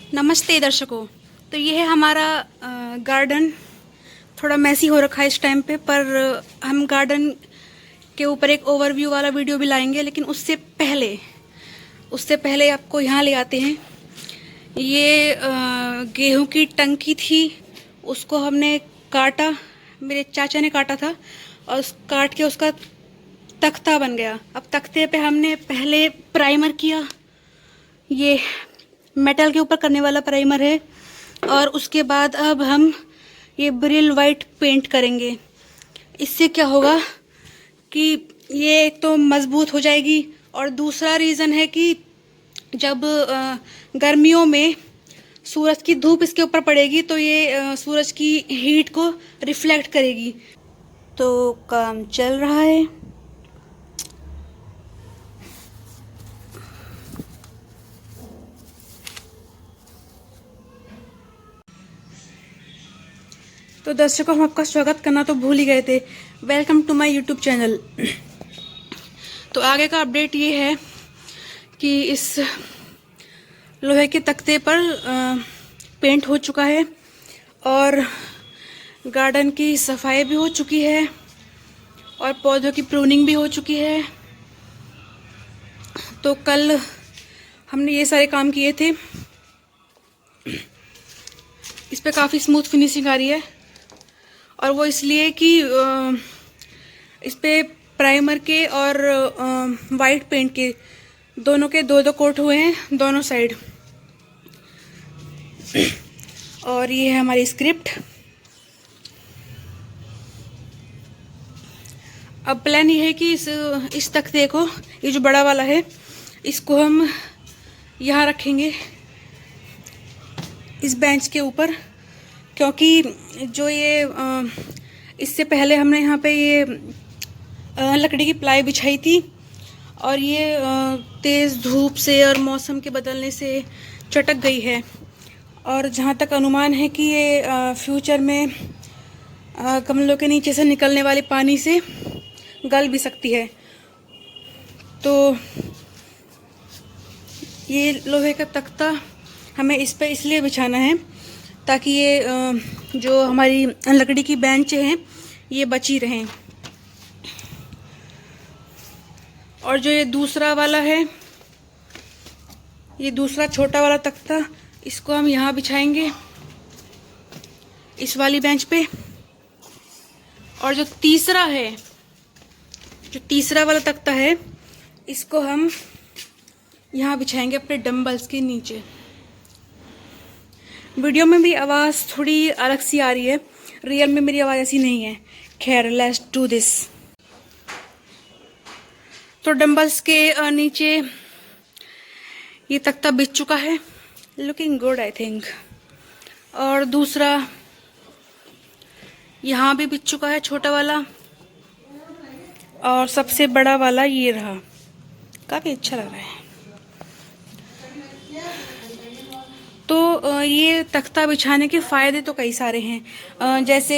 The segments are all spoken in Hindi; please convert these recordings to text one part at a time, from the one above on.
नमस्ते दर्शकों। तो ये है हमारा गार्डन। थोड़ा मैसी हो रखा है इस टाइम पे, पर हम गार्डन के ऊपर एक ओवरव्यू वाला वीडियो भी लाएंगे। लेकिन उससे पहले आपको यहाँ ले आते हैं। ये गेहूं की टंकी थी, उसको हमने काटा, मेरे चाचा ने काटा था और काट के उसका तख्ता बन गया। अब तख्ते पे हमने पहले प्राइमर किया, ये मेटल के ऊपर करने वाला प्राइमर है, और उसके बाद अब हम ये ब्रिल वाइट पेंट करेंगे। इससे क्या होगा कि ये एक तो मजबूत हो जाएगी, और दूसरा रीज़न है कि जब गर्मियों में सूरज की धूप इसके ऊपर पड़ेगी तो ये सूरज की हीट को रिफ्लेक्ट करेगी। तो काम चल रहा है। तो दर्शकों, हम आपका स्वागत करना तो भूल ही गए थे। Welcome to my YouTube channel. तो आगे का अपडेट ये है कि इस लोहे के तख्ते पर पेंट हो चुका है और गार्डन की सफाई भी हो चुकी है और पौधों की प्रूनिंग भी हो चुकी है। तो कल हमने ये सारे काम किए थे। इस पे काफ़ी स्मूथ फिनिशिंग आ रही है, और वो इसलिए कि इस पे प्राइमर के और वाइट पेंट के दोनों के दो कोट हुए हैं दोनों साइड। और ये है हमारी स्क्रिप्ट। अब प्लान ये है कि इस तख्ते को, ये जो बड़ा वाला है, इसको हम यहाँ रखेंगे इस बेंच के ऊपर, क्योंकि जो ये इससे पहले हमने यहाँ पे ये लकड़ी की प्लाई बिछाई थी, और ये तेज़ धूप से और मौसम के बदलने से चटक गई है। और जहाँ तक अनुमान है कि ये फ्यूचर में गमलों के नीचे से निकलने वाले पानी से गल भी सकती है। तो ये लोहे का तख्ता हमें इस पे इसलिए बिछाना है ताकि ये जो हमारी लकड़ी की बेंच हैं ये बची रहें। और जो ये दूसरा वाला है, ये दूसरा छोटा वाला तख्ता, इसको हम यहाँ बिछाएंगे इस वाली बेंच पे। और जो तीसरा वाला तख्ता है, इसको हम यहाँ बिछाएंगे अपने डंबल्स के नीचे। वीडियो में भी आवाज़ थोड़ी अलग सी आ रही है, रियल में मेरी आवाज़ ऐसी नहीं है। खैर, लेट्स डू दिस। तो डंबल्स के नीचे ये तख्ता बिछ चुका है, लुकिंग गुड आई थिंक। और दूसरा यहाँ भी बिछ चुका है, छोटा वाला। और सबसे बड़ा वाला ये रहा, काफ़ी अच्छा लग रहा है। तो ये तख्ता बिछाने के फ़ायदे तो कई सारे हैं, जैसे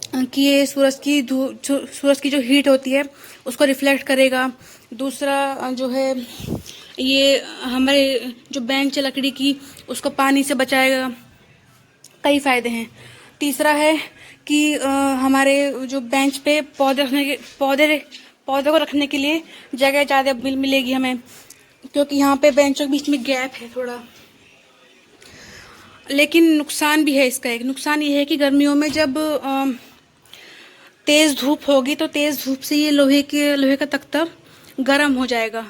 कि ये सूरज की जो हीट होती है उसको रिफ्लेक्ट करेगा। दूसरा जो है, ये हमारे जो बेंच है लकड़ी की, उसको पानी से बचाएगा। कई फ़ायदे हैं। तीसरा है कि हमारे जो बेंच पे पौधे को रखने के लिए जगह ज़्यादा मिलेगी हमें, क्योंकि यहाँ पे बेंचों के बीच में गैप है थोड़ा। लेकिन नुकसान भी है इसका। एक नुकसान ये है कि गर्मियों में जब तेज़ धूप होगी तो तेज़ धूप से ये लोहे का तख्ता गर्म हो जाएगा।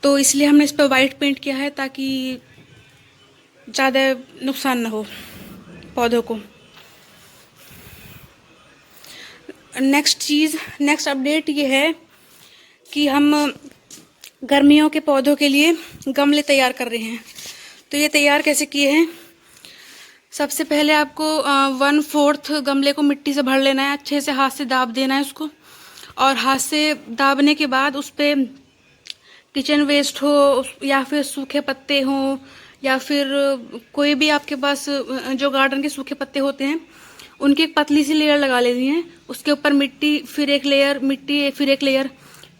तो इसलिए हमने इस पर वाइट पेंट किया है ताकि ज़्यादा नुकसान ना हो पौधों को। नेक्स्ट अपडेट ये है कि हम गर्मियों के पौधों के लिए गमले तैयार कर रहे हैं। तो ये तैयार कैसे किए हैं? सबसे पहले आपको 1/4 गमले को मिट्टी से भर लेना है, अच्छे से हाथ से दाब देना है उसको। और हाथ से दाबने के बाद उस पर किचन वेस्ट हो या फिर सूखे पत्ते हों या फिर कोई भी आपके पास जो गार्डन के सूखे पत्ते होते हैं, उनकी एक पतली सी लेयर लगा लेनी है। उसके ऊपर मिट्टी, फिर एक लेयर मिट्टी, फिर एक लेयर।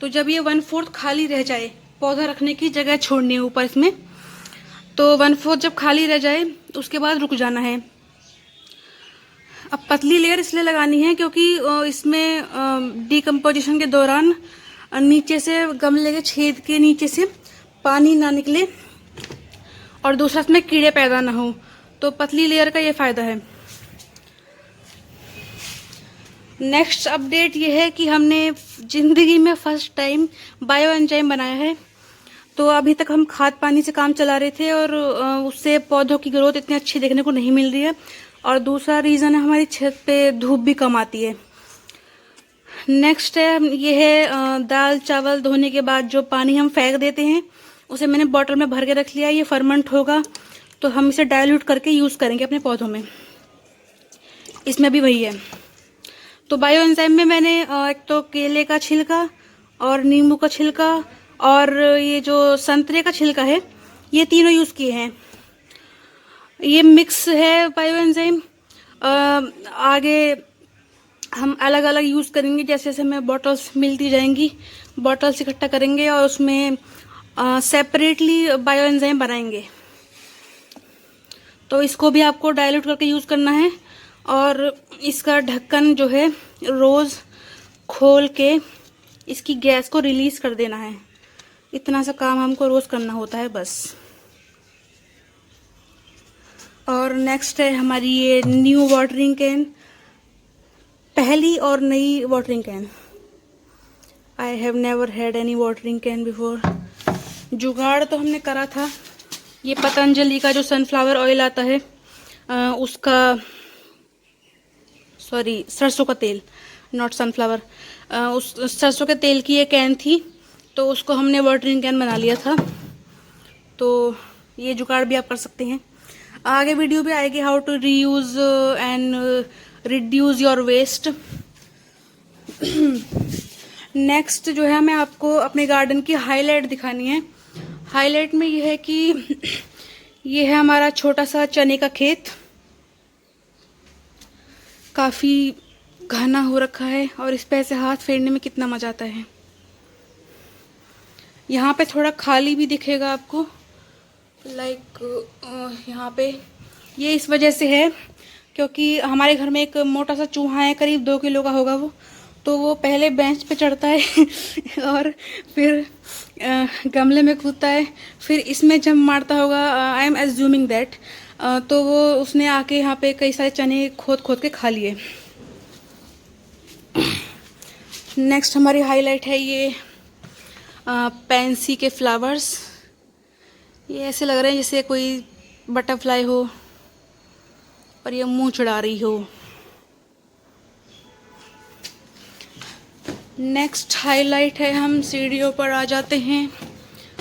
तो जब ये 1/4 खाली रह जाए, पौधा रखने की जगह छोड़नी है ऊपर इसमें, तो 1/4 जब खाली रह जाए उसके बाद रुक जाना है। अब पतली लेयर इसलिए लगानी है क्योंकि इसमें डिकम्पोजिशन के दौरान नीचे से गमले के छेद के नीचे से पानी ना निकले और दूसरा इसमें कीड़े पैदा ना हो, तो पतली लेयर का ये फ़ायदा है। नेक्स्ट अपडेट ये है कि हमने ज़िंदगी में फर्स्ट टाइम बायो एंजाइम बनाया है। तो अभी तक हम खाद पानी से काम चला रहे थे और उससे पौधों की ग्रोथ इतनी अच्छी देखने को नहीं मिल रही है। और दूसरा रीज़न है हमारी छत पे धूप भी कम आती है। नेक्स्ट है ये है दाल चावल धोने के बाद जो पानी हम फेंक देते हैं उसे मैंने बॉटल में भर के रख लिया। ये फर्मेंट होगा तो हम इसे डाइल्यूट करके यूज़ करेंगे अपने पौधों में। इसमें भी वही है। तो बायो एंजाइम में मैंने एक तो केले का छिलका और नींबू का छिलका और ये जो संतरे का छिलका है, ये तीनों यूज़ किए हैं। ये मिक्स है बायो एंजाइम। आगे हम अलग अलग यूज़ करेंगे, जैसे जैसे हमें बॉटल्स मिलती जाएंगी बॉटल्स इकट्ठा करेंगे और उसमें सेपरेटली बायो एंजाइम बनाएंगे। तो इसको भी आपको डाइल्यूट करके यूज़ करना है और इसका ढक्कन जो है रोज़ खोल के इसकी गैस को रिलीज़ कर देना है। इतना सा काम हमको रोज़ करना होता है बस। और नेक्स्ट है हमारी ये न्यू वाटरिंग कैन, पहली और नई watering can. I have never had any watering can before. जुगाड़ तो हमने करा था, ये पतंजलि का जो सनफ्लावर ऑयल आता है उसका, सॉरी सरसों का तेल, नॉट सनफ्लावर, उस सरसों के तेल की ये कैन थी, तो उसको हमने वाटरिंग कैन बना लिया था। तो ये जुगाड़ भी आप कर सकते हैं। आगे वीडियो भी आएगी how to reuse and reduce your waste. Next जो है हमें आपको अपने गार्डन की हाईलाइट दिखानी है। हाईलाइट में ये है कि ये है हमारा छोटा सा चने का खेत, काफ़ी घना हो रखा है और इस पे ऐसे हाथ फेरने में कितना मजा आता है। यहाँ पे थोड़ा खाली भी दिखेगा आपको, लाइक यहाँ पे ये इस वजह से है क्योंकि हमारे घर में एक मोटा सा चूहा है, करीब 2 किलो का होगा वो। तो वो पहले बेंच पे चढ़ता है और फिर गमले में कूदता है, फिर इसमें जंप मारता होगा, आई एम एज्यूमिंग दैट। तो वो उसने आके यहाँ पे कई सारे चने खोद खोद के खा लिए। नेक्स्ट हमारी हाईलाइट है ये पैंसी के फ्लावर्स। ये ऐसे लग रहे हैं जैसे कोई बटरफ्लाई हो और ये मुंह चढ़ा रही हो। नेक्स्ट हाईलाइट है, हम सीढ़ियों पर आ जाते हैं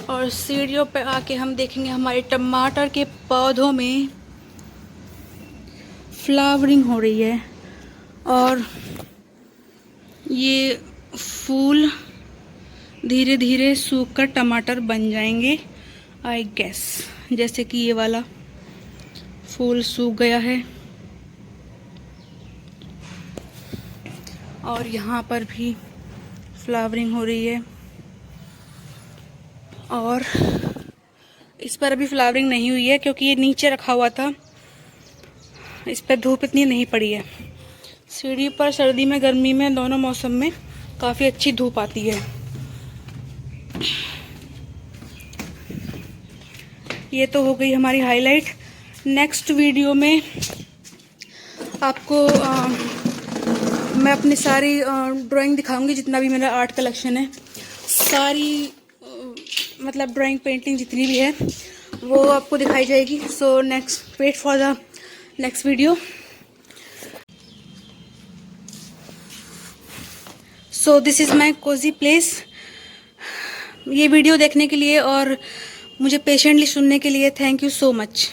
और सीढ़ियों पर आके हम देखेंगे हमारे टमाटर के पौधों में फ्लावरिंग हो रही है और ये फूल धीरे धीरे सूख कर टमाटर बन जाएंगे आई गेस। जैसे कि ये वाला फूल सूख गया है और यहाँ पर भी फ्लावरिंग हो रही है और इस पर अभी फ्लावरिंग नहीं हुई है क्योंकि ये नीचे रखा हुआ था, इस पर धूप इतनी नहीं पड़ी है। सीढ़ी पर सर्दी में गर्मी में दोनों मौसम में काफ़ी अच्छी धूप आती है। ये तो हो गई हमारी हाईलाइट। नेक्स्ट वीडियो में आपको मैं अपनी सारी ड्राइंग दिखाऊंगी, जितना भी मेरा आर्ट कलेक्शन है, सारी मतलब ड्राइंग पेंटिंग जितनी भी है वो आपको दिखाई जाएगी। So next wait for the next video. So this is my cosy place. ये वीडियो देखने के लिए और मुझे पेशेंटली सुनने के लिए थैंक यू सो मच।